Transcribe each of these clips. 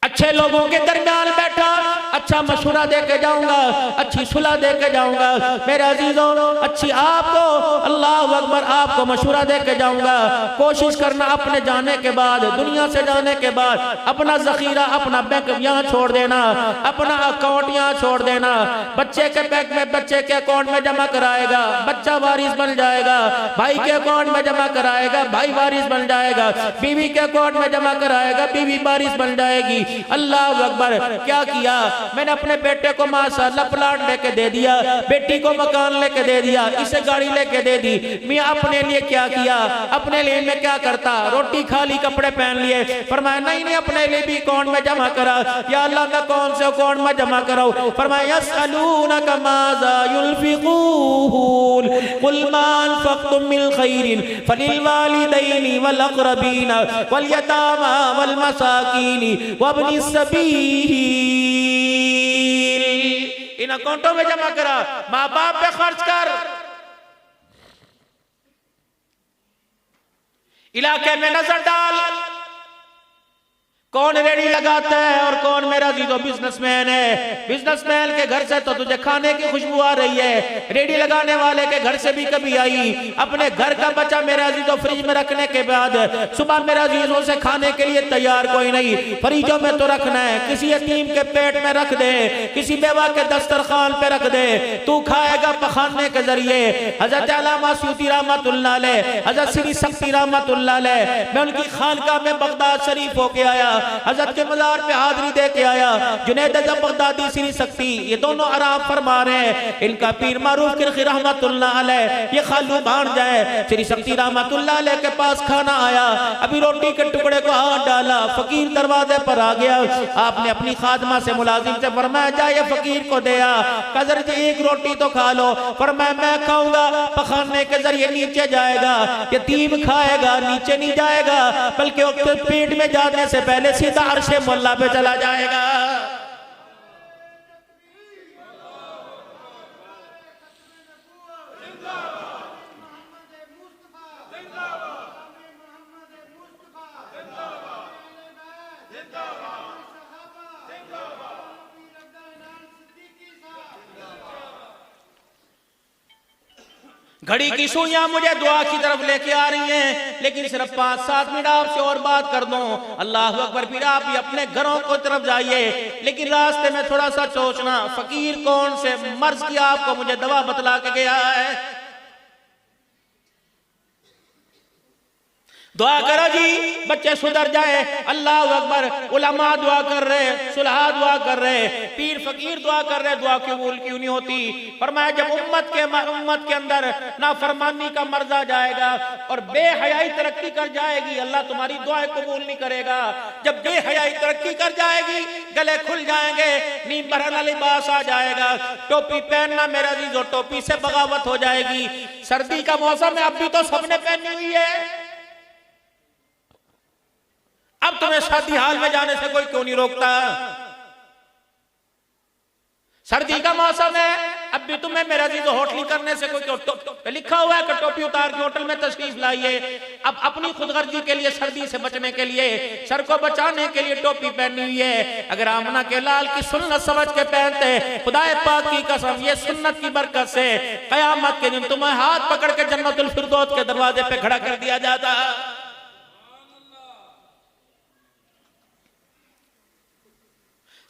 अच्छे लोगों के दरमियान बैठा, अच्छा मशवरा दे के जाऊंगा, अच्छी सुलह दे के जाऊंगा। मेरे अजीजों, अच्छी आपको, अल्लाह अकबर, आपको मशवरा दे के जाऊंगा। कोशिश करना अपने जाने के बाद, दुनिया से जाने के बाद, अपना जखीरा, अपना बैंक यहाँ छोड़ देना, अपना अकाउंट यहाँ छोड़ देना। बच्चे के बैंक में, बच्चे के अकाउंट में जमा कराएगा, बच्चा वारिस बन जाएगा। भाई के अकाउंट में जमा कराएगा, भाई वारिस बन जाएगा। बीवी के अकाउंट में जमा कराएगा, बीवी वारिस बन जाएगी। अल्लाह अकबर। क्या किया मैंने? अपने बेटे को माशाअल्लाह प्लाट लेके दे दिया, बेटी को मकान लेके दे दिया, इसे गाड़ी लेके दे दी। मैं अपने लिए क्या किया? अपने लिए मैं क्या करता? रोटी खा ली, कपड़े पहन लिए। फरमाया नहीं नहीं, अपने लिए भी अकाउंट में जमा करा। या अल्लाह, मैं कौन से अकाउंट में जमा कराऊं? फरमाया यसअलूनका माज़ा युनफिकून कुल मा अनफक़्तुम मिन खैरिन फलिल वालिदैनि वल अक़रबीन वल यतामा वल मसाकीन वब्निस सबील। इन अकाउंटों में जमा करा, माँ बाप पे खर्च कर। इलाके में नजर डाल, कौन रेडी लगाता है और कौन मेरा जीजो बिजनेसमैन है। बिजनेसमैन के घर से तो तुझे खाने की खुशबू आ रही है, रेडी लगाने वाले के घर से भी कभी आई। अपने घर का बच्चा मेरा जीजो फ्रिज में रखने के बाद सुबह मेरा जीजो से खाने के लिए तैयार कोई नहीं, फ्रिजों में तो रखना है। किसी यतीम के पेट में रख दे, किसी बेवा के दस्तरखान पे रख दे, तू खाएगा पखाने के जरिए। हजरत अल्लामा सूती रहमतुल्लाह अलैह, हजरत श्री शक्ति रहमतुल्लाह अलैह, मैं उनकी खानकाह में बगदाद शरीफ होके आया, हजरत के मज़ार पे हाजिरी दे के आया। जुनैद बगदादी श्री शक्ति, ये दोनों आराम फरमा रहे हैं। इनका पीर मारूफ किरखी रहमतुल्लाह अलैह, ये खालू भांजा है। श्री शक्ति रहमतुल्लाह अलैह के पास खाना आया, अभी रोटी के टुकड़े को हाथ डाला, फकीर दरवाजे पर आ गया। आपने अपनी खादमा से, मुलाजिम से फरमाया, जा ये फकीर को दे आ, कजर जी एक रोटी तो खा लो। फरमाया मैं खाऊंगा, पखाने के जरिए नीचे जाएगा। यतीम खाएगा, नीचे नहीं जाएगा, बल्कि पेट में जाने से पहले सीधा अर्शे मोल्ला पे चला जाएगा। घड़ी की सुइयां मुझे दुआ की तरफ लेके आ रही हैं, लेकिन सिर्फ 5-7 मिनट आपसे और बात कर दूं। अल्लाह अकबर। फिर आप भी अपने घरों को तरफ जाइए, लेकिन रास्ते में थोड़ा सा सोचना, फकीर कौन से मर्ज की आपको मुझे दवा बतला के गया है। दुआ करो जी, बच्चे सुधर जाए। अल्लाह अकबर। उलमा दुआ कर रहे, सुलहा दुआ कर रहे, पीर फकीर दुआ कर रहे, दुआ कबूल क्यों नहीं होती? फरमाया जब उम्मत के अंदर नाफरमानी का मर्ज आ जाएगा और बेहयाई तरक्की कर जाएगी, अल्लाह तुम्हारी दुआएं कबूल नहीं करेगा। जब बेहयाई तरक्की कर जाएगी, गले खुल जाएंगे, नींद भरना लिबास आ जाएगा, टोपी पहनना मेरा जीजो, टोपी से बगावत हो जाएगी। सर्दी का मौसम है, अब भी तो सबने पहनी हुई है। अब तुम्हें शादी हाल में जाने से कोई क्यों नहीं रोकता? सर्दी का मौसम है, अब भी तुम्हें मेरा जीजो होटली करने से कोई क्यों? लिखा हुआ है कि टोपी उतार के होटल में तशरीफ लाइए। अब अपनी खुदगर्जी के लिए, सर्दी से बचने के लिए, सर को बचाने के लिए टोपी पहनी हुई है। अगर आमना के लाल की सुन्नत समझ के पहनते, खुदाए पाक की कसम, ये सुन्नत की बरकत से कयामत के दिन तुम्हें हाथ पकड़ के जन्नतुल फिरदौस के दरवाजे पे खड़ा कर दिया जाता।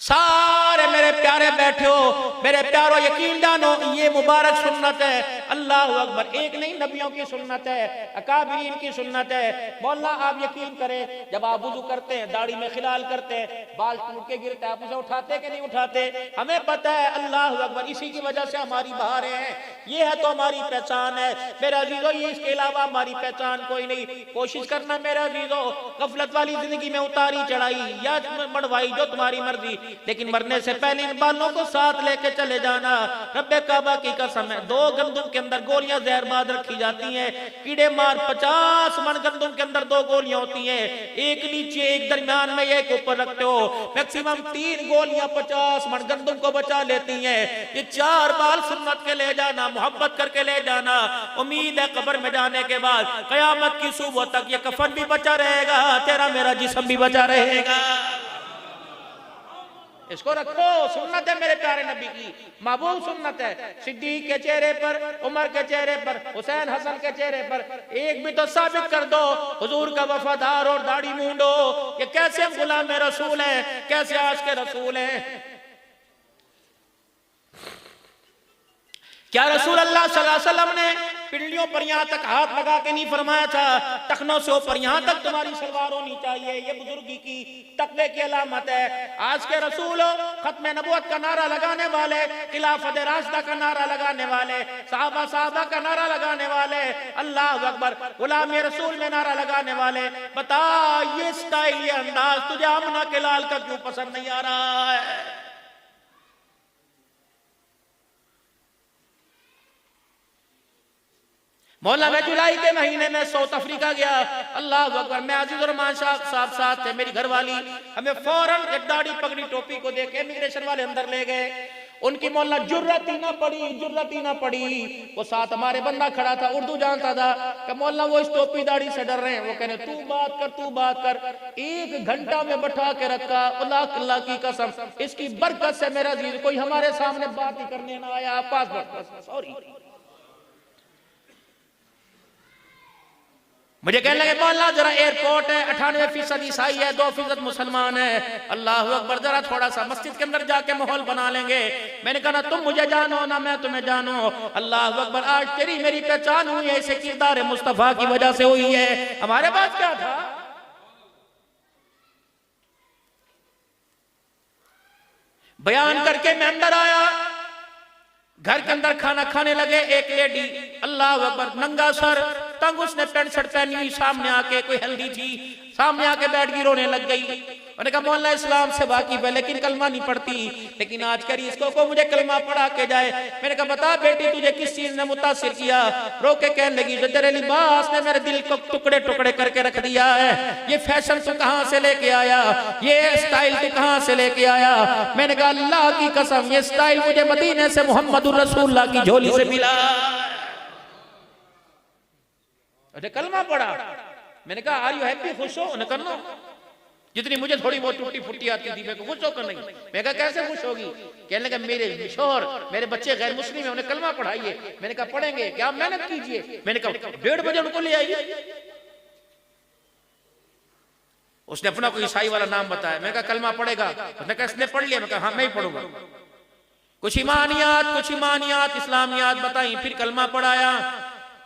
सारे मेरे प्यारे बैठे हो, मेरे प्यारो यकीन जानो, ये मुबारक सुन्नत है। अल्लाह अकबर। एक नहीं, नबियों की सुन्नत है, अकाबिरीन की सुन्नत है। बोलना आप यकीन करें, जब आप वुजू करते हैं, दाढ़ी में खिलाल करते हैं, बाल टूट के गिरते हैं, आप उसे उठाते कि नहीं उठाते? हमें पता है। अल्लाह अकबर। इसी की वजह से हमारी बहारें हैं, ये है तो हमारी पहचान है मेरा अजीजों। ये इसके अलावा हमारी पहचान कोई नहीं। कोशिश करना मेरा अजीजों, गफलत वाली जिंदगी में उतारी चढ़ाई या बढ़वाई, जो तुम्हारी मर्जी, लेकिन मरने से पहले इन बालों को साथ लेके चले जाना। रब्बे काबा की कसम है, 2 गंदुम के अंदर गोलियां जहरबाद रखी जाती हैं, कीड़े मार। 50 मन गंदुम के अंदर 2 गोलियां होती हैं, एक नीचे एक दरमियान में, एक ऊपर रखते हो। मैक्सिमम 3 गोलियां 50 मन गंदुम को बचा लेती हैं। ये 4 बाल सुन्नत के ले जाना, मोहब्बत करके ले जाना। उम्मीद है कब्र में जाने के बाद कयामत की सुबह तक ये कफन भी बचा रहेगा, तेरा मेरा जिस्म भी बचा रहेगा। इसको रखो, सुन्नत है मेरे प्यारे नबी की, महबूब सुन्नत है। सिद्दीक के चेहरे पर, उमर के चेहरे पर, हुसैन हसन के चेहरे पर एक भी तो साबित कर दो हुजूर का वफादार और दाढ़ी मूंडो। ये कैसे हम गुलाम रसूल हैं, कैसे आज के रसूल हैं? क्या रसूल अल्लाह सल्लल्लाहु अलैहि वसल्लम ने पिंडलियों पर यहां तक हाथ लगा के नहीं फरमाया था टखनों से ऊपर यहां तक तुम्हारी सलवार होनी चाहिए? ये बुजुर्गी की, तकवे की अलामत है। आज के रसूल खत्म नबुवत का नारा लगाने वाले, खिलाफत राशिदा का नारा लगाने वाले, साहबा का नारा लगाने वाले, अल्लाह अकबर, गुलाम रसूल में नारा लगाने वाले, बता ये स्टाइल, ये अंदाज तुझे आमना के लाल का क्यों पसंद नहीं आ रहा है? मौला मैं जुलाई के महीने में साउथ अफ्रीका गया, अल्लाह अकबर, मैं अजीज रहमान साहब साथ थे, मेरी घरवाली, हमें फौरन एक दाढ़ी पगड़ी टोपी को देख के इमिग्रेशन वाले अंदर ले गए। उनकी मौला जुर्रत ही ना पड़ी। वो साथ हमारे बंदा खड़ा था, उर्दू जानता था, कि मौला वो इस टोपी दाढ़ी से डर रहे हैं। वो कह रहे तू बात कर। 1 घंटा में बैठा के रखा, अल्लाह की कसम, इसकी बरकत से मेरा अजीज कोई हमारे सामने बात ही करने ना आया। पासपोर्ट सॉरी, मुझे कहने लगे मौला जरा एयरपोर्ट है, 98% ईसाई है, 2% मुसलमान है, अल्लाह अकबर, जरा थोड़ा सा मस्जिद के अंदर जाके माहौल बना लेंगे। मैंने कहा ना तुम मुझे जानो ना मैं तुम्हें जानो, अल्लाह अकबर, आज तेरी मेरी पहचान हुई है, इसे किरदार मुस्तफा की वजह से हुई है। हमारे पास क्या था? बयान करके मैं अंदर आया, घर के अंदर खाना खाने लगे। एक लेडी, अल्लाह अकबर, नंगा सर, तंग, उसने पैंट शर्ट पहनी हुई, सामने आके कोई हेल्दी थी, सामने आके बैठ गई, रोने लग गई। मैंने कहा मौला इस्लाम से वाकिफ है लेकिन कलमा नहीं पढ़ती, लेकिन आज करी इसको को मुझे कलमा पढ़ा के जाए। मैंने कहा बता बेटी तुझे किस चीज ने मुतासिर किया? रो के कहने लगी जो तेरे लिबास ने मेरे दिल को टुकड़े टुकड़े करके रख दिया है। ये फैशन तू कहां से लेके आया? ये स्टाइल तू कहां से लेके आया? मैंने कहा अल्लाह की कसम ये स्टाइल मुझे मदीने से मुहम्मदुर रसूलुल्लाह की झोली से मिला। अरे कलमा पढ़ा। मैंने कहा आर यू हैप्पी, खुश हो? उन्हें करना जितनी मुझे थोड़ी बहुत टूटी फुटी आती थी, मैं खुश होकर नहीं। मैं कहा कैसे खुश होगी? कहने लगा मेरे शोहर, मेरे बच्चे गैर मुस्लिम है, उन्हें कलमा पढ़ाइए। मैंने कहा पढ़ेंगे, क्या मेहनत कीजिए। मैंने कहा 1:30 बजे उनको ले आइए। उसने अपना कोई ईसाई वाला नाम बताया। मैंने कहा कलमा पढ़ेगा? उसने कहा इसने पढ़ लिया। मैं कहा हाँ मैं ही पढ़ूंगा। कुछ ईमानियात इस्लामियात बताई, फिर कलमा पढ़ाया।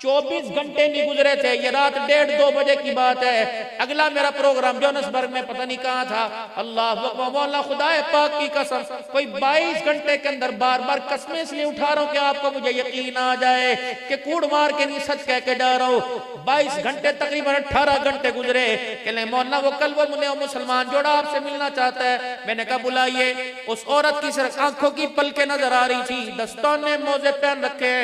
24 घंटे नहीं गुजरे थे, ये रात 1:30-2 बजे की बात है। अगला मेरा प्रोग्राम जोहान्सबर्ग में पता नहीं कहाँ था। अल्लाह अल्लाह, खुदाए पाक की कसम, कोई 22 घंटे के अंदर बार बार कसमें इसलिए उठा रहा हूँ कि आपको मुझे यकीन आ जाए कि कूड़ मार के नहीं सच कह के जा रहा हूँ। 22 घंटे तकरीबन 18 घंटे गुजरे। कहले मौलाना वो कल वो मुन्ने मुसलमान जोड़ा आपसे मिलना चाहता है। मैंने कहा बुलाइए। उस औरत की सिर्फ आंखों की पलकें नजर आ रही थी, दस्ताने मोजे पहन रखे,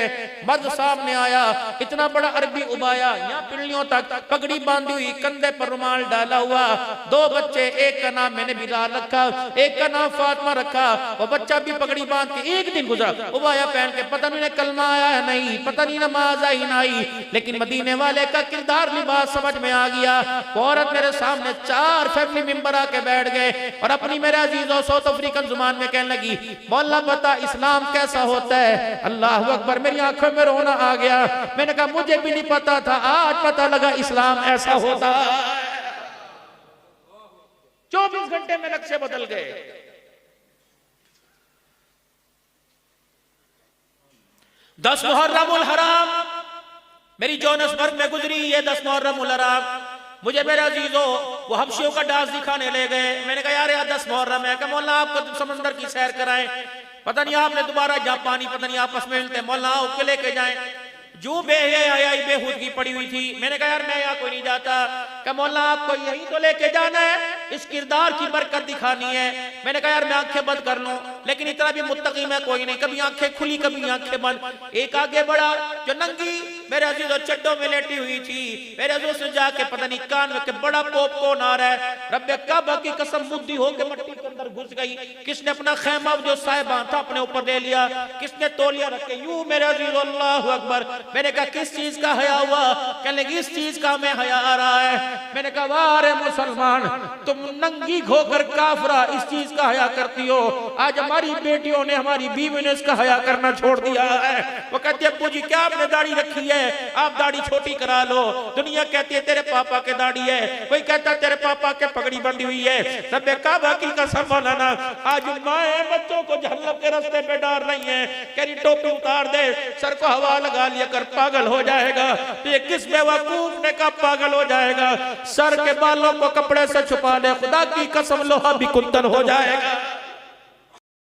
मर्द सामने आया, इतना बड़ा अरबी उबाया, यहाँ पिंडलियों तक, पगड़ी बांधी हुई, कंधे पर रुमाल डाला हुआ, 2 बच्चे, एक का नाम मैंने बिलाल रखा, एक का नाम फातिमा रखा। वो बच्चा भी पगड़ी बांध के एक दिन गुजरा उबाया पहन के, पता नहीं कलमा आया है नहीं, पता नहीं नमाज आई ना आई, लेकिन मदीने वाले का किरदार लिबास समझ में आ गया। औरत मेरे सामने 4 फैमिली मेंबर आके बैठ गए और अपनी मेरे अजीजों साउथ अफ्रीकन जुबान में कहने लगी मौला बता इस्लाम कैसा होता है? अल्लाह अकबर, मेरी आंखों में रोना आ गया। मैंने कहा मुझे भी नहीं पता था, आज पता लगा इस्लाम ऐसा होता। 24 घंटे में नक्शे बदल गए। दस मुहर्रमुल हराम मेरी जोहान्सबर्ग में गुजरी। ये 10 मुहर्रमुल हराम मुझे मेरे अजीजों वो हबशियों का डांस दिखाने ले गए। मैंने कहा यार 10 मुहर्रम है, कि मौला आपको समंदर की सैर कराएं, पता नहीं आपने दोबारा जहाँ पानी पता नहीं आपस में मिलते, मौला आपके लेके जाएं। जो बेहूदगी पड़ी हुई थी। मैंने कहा यार मैं यहाँ कोई नहीं जाता। क्या मौला आपको यहीं तो लेके जाना है, इस किरदार की बरकत दिखानी है। मैंने कहा यार मैं आंखें बंद कर लूं। लेकिन इतना भी मुत्तकी में कोई नहीं, कभी आंखें खुली कभी आंखें बंद। एक आगे बढ़ा जो नंगी मेरे अजीजों चड्डों में लेटी हुई थी, मेरे अजीजों से जाके पता नहीं कान में के बड़ा पॉपकॉर्न आ रहा है। रब्बे काबा की कसम बुद्धि हो के मट्टी के अंदर घुस गई। किसने अपना खैमा जो साहिबा था अपने ऊपर ले लिया, किसने तौलिया रख के यूं मेरे अजीजों अल्लाह अकबर। मैंने कहा किस चीज का हया हुआ? कहने लगी इस चीज का हमें हया आ रहा है। मैंने कहा वाह रे मुसलमान, तुम नंगी होकर काफरा इस चीज का हया करती हो। आज हमारी बेटियों ने हमारी बीवी ने इसका हया करना छोड़ दिया है। वो कहती है अब्बू जी क्या आपने दाढ़ी रखी है, आप दाढ़ी छोटी करा लो। दुनिया कहती है तेरे पापा के दाढ़ी है, कोई कहता है तेरे पापा के पगड़ी बंधी हुई है। रब्बे काबा की कसम वाला आज माए बच्चों को जहन्नम के रास्ते पे डाल रही हैं। कह रही टोपी उतार दे, सर को हवा लगा लिया कर, पागल हो जाएगा। तो ये किस बेवकूफ ने कहा पागल हो जाएगा? सर के बालों को कपड़े से छुपा ले, खुदा की कसम लोहा भी कुंदन हो जाएगा।